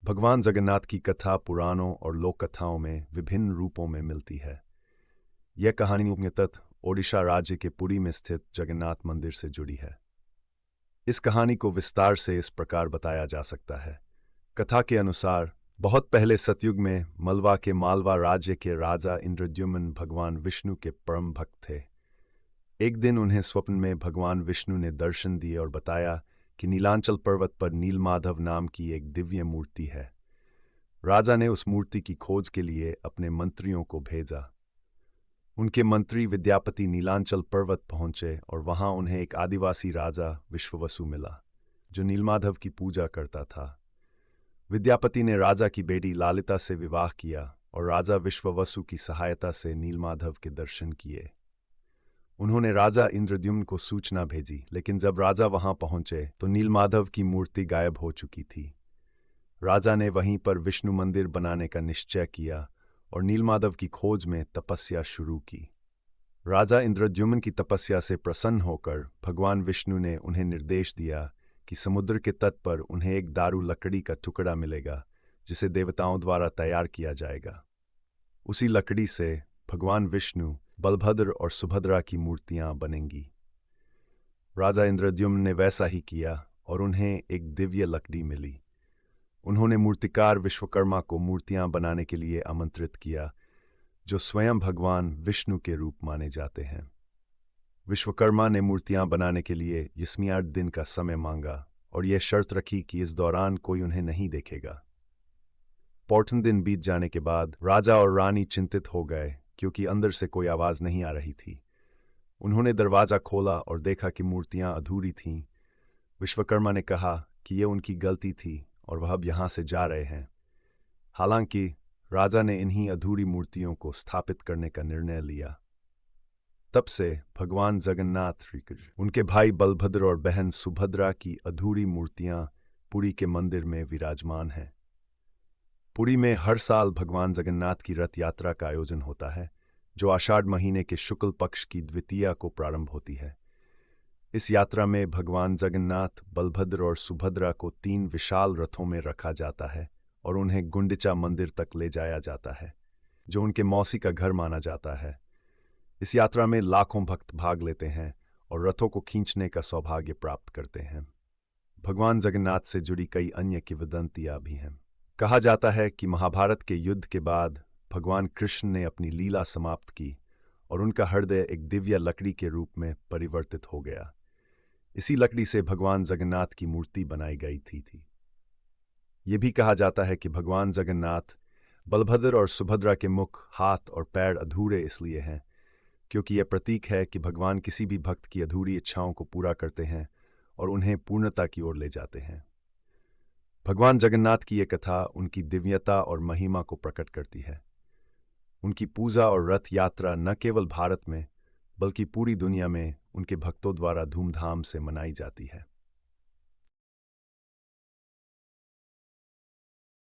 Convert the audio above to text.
भगवान जगन्नाथ की कथा पुराणों और लोक कथाओं में विभिन्न रूपों में मिलती है। यह कहानी मुख्यतः ओडिशा राज्य के पुरी में स्थित जगन्नाथ मंदिर से जुड़ी है। इस कहानी को विस्तार से इस प्रकार बताया जा सकता है। कथा के अनुसार बहुत पहले सतयुग में मलवा के मालवा राज्य के राजा इंद्रद्युम्न भगवान विष्णु के परम भक्त थे। एक दिन उन्हें स्वप्न में भगवान विष्णु ने दर्शन दिए और बताया कि नीलांचल पर्वत पर नीलमाधव नाम की एक दिव्य मूर्ति है। राजा ने उस मूर्ति की खोज के लिए अपने मंत्रियों को भेजा। उनके मंत्री विद्यापति नीलांचल पर्वत पहुंचे और वहां उन्हें एक आदिवासी राजा विश्ववसु मिला, जो नीलमाधव की पूजा करता था। विद्यापति ने राजा की बेटी लालिता से विवाह किया और राजा विश्ववसु की सहायता से नीलमाधव के दर्शन किए। उन्होंने राजा इंद्रद्युम्न को सूचना भेजी, लेकिन जब राजा वहां पहुंचे तो नीलमाधव की मूर्ति गायब हो चुकी थी। राजा ने वहीं पर विष्णु मंदिर बनाने का निश्चय किया और नीलमाधव की खोज में तपस्या शुरू की। राजा इंद्रद्युम्न की तपस्या से प्रसन्न होकर भगवान विष्णु ने उन्हें निर्देश दिया कि समुद्र के तट पर उन्हें एक दारू लकड़ी का टुकड़ा मिलेगा, जिसे देवताओं द्वारा तैयार किया जाएगा। उसी लकड़ी से भगवान विष्णु, बलभद्र और सुभद्रा की मूर्तियां बनेंगी। राजा इंद्रद्युम्न ने वैसा ही किया और उन्हें एक दिव्य लकड़ी मिली। उन्होंने मूर्तिकार विश्वकर्मा को मूर्तियां बनाने के लिए आमंत्रित किया, जो स्वयं भगवान विष्णु के रूप माने जाते हैं। विश्वकर्मा ने मूर्तियां बनाने के लिए 8 दिन का समय मांगा और यह शर्त रखी कि इस दौरान कोई उन्हें नहीं देखेगा। 14 दिन बीत जाने के बाद राजा और रानी चिंतित हो गए, क्योंकि अंदर से कोई आवाज नहीं आ रही थी। उन्होंने दरवाजा खोला और देखा कि मूर्तियां अधूरी थीं। विश्वकर्मा ने कहा कि यह उनकी गलती थी और वह अब यहां से जा रहे हैं। हालांकि राजा ने इन्हीं अधूरी मूर्तियों को स्थापित करने का निर्णय लिया। तब से भगवान जगन्नाथ, उनके भाई बलभद्र और बहन सुभद्रा की अधूरी मूर्तियां पुरी के मंदिर में विराजमान हैं। पुरी में हर साल भगवान जगन्नाथ की रथ यात्रा का आयोजन होता है, जो आषाढ़ महीने के शुक्ल पक्ष की द्वितीया को प्रारंभ होती है। इस यात्रा में भगवान जगन्नाथ, बलभद्र और सुभद्रा को 3 विशाल रथों में रखा जाता है और उन्हें गुंडिचा मंदिर तक ले जाया जाता है, जो उनके मौसी का घर माना जाता है। इस यात्रा में लाखों भक्त भाग लेते हैं और रथों को खींचने का सौभाग्य प्राप्त करते हैं। भगवान जगन्नाथ से जुड़ी कई अन्य किंवदंतियां भी हैं। कहा जाता है कि महाभारत के युद्ध के बाद भगवान कृष्ण ने अपनी लीला समाप्त की और उनका हृदय एक दिव्य लकड़ी के रूप में परिवर्तित हो गया। इसी लकड़ी से भगवान जगन्नाथ की मूर्ति बनाई गई थी। ये भी कहा जाता है कि भगवान जगन्नाथ, बलभद्र और सुभद्रा के मुख, हाथ और पैर अधूरे इसलिए हैं क्योंकि यह प्रतीक है कि भगवान किसी भी भक्त की अधूरी इच्छाओं को पूरा करते हैं और उन्हें पूर्णता की ओर ले जाते हैं। भगवान जगन्नाथ की यह कथा उनकी दिव्यता और महिमा को प्रकट करती है। उनकी पूजा और रथ यात्रा न केवल भारत में बल्कि पूरी दुनिया में उनके भक्तों द्वारा धूमधाम से मनाई जाती है।